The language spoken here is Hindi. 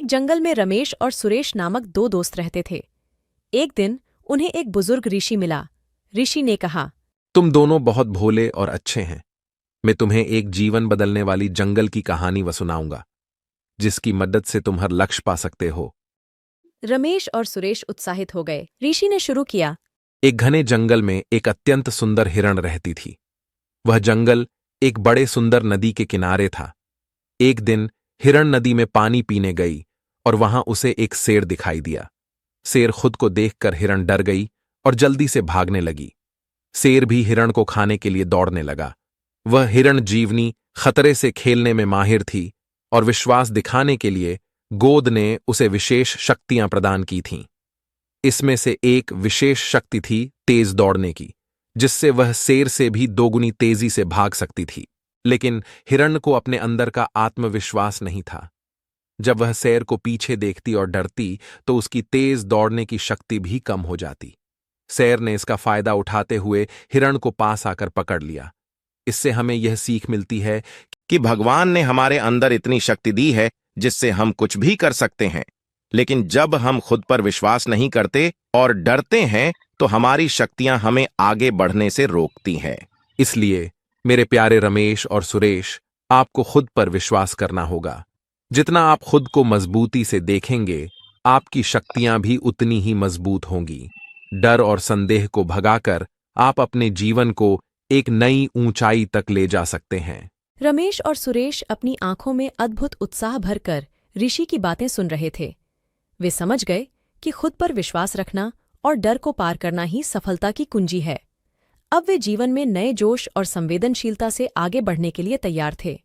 जंगल में रमेश और सुरेश नामक दो दोस्त रहते थे। एक दिन उन्हें एक बुजुर्ग ऋषि मिला। ऋषि ने कहा, तुम दोनों बहुत भोले और अच्छे हैं। मैं तुम्हें एक जीवन बदलने वाली जंगल की कहानी सुनाऊंगा, जिसकी मदद से तुम हर लक्ष्य पा सकते हो। रमेश और सुरेश उत्साहित हो गए। ऋषि ने शुरू किया। एक घने जंगल में एक अत्यंत सुंदर हिरण रहती थी। वह जंगल एक बड़े सुंदर नदी के किनारे था। एक दिन हिरण नदी में पानी पीने गई और वहां उसे एक शेर दिखाई दिया। शेर खुद को देखकर हिरण डर गई और जल्दी से भागने लगी। शेर भी हिरण को खाने के लिए दौड़ने लगा। वह हिरण जीवनी खतरे से खेलने में माहिर थी और विश्वास दिखाने के लिए गोद ने उसे विशेष शक्तियां प्रदान की थीं। इसमें से एक विशेष शक्ति थी तेज दौड़ने की, जिससे वह शेर से भी दोगुनी तेजी से भाग सकती थी। लेकिन हिरण को अपने अंदर का आत्मविश्वास नहीं था। जब वह शेर को पीछे देखती और डरती तो उसकी तेज दौड़ने की शक्ति भी कम हो जाती। शेर ने इसका फायदा उठाते हुए हिरण को पास आकर पकड़ लिया। इससे हमें यह सीख मिलती है कि भगवान ने हमारे अंदर इतनी शक्ति दी है जिससे हम कुछ भी कर सकते हैं। लेकिन जब हम खुद पर विश्वास नहीं करते और डरते हैं तो हमारी शक्तियां हमें आगे बढ़ने से रोकती हैं। इसलिए मेरे प्यारे रमेश और सुरेश, आपको खुद पर विश्वास करना होगा। जितना आप खुद को मजबूती से देखेंगे, आपकी शक्तियां भी उतनी ही मजबूत होंगी। डर और संदेह को भगाकर आप अपने जीवन को एक नई ऊंचाई तक ले जा सकते हैं। रमेश और सुरेश अपनी आंखों में अद्भुत उत्साह भरकर ऋषि की बातें सुन रहे थे। वे समझ गए कि खुद पर विश्वास रखना और डर को पार करना ही सफलता की कुंजी है। अब वे जीवन में नए जोश और संवेदनशीलता से आगे बढ़ने के लिए तैयार थे।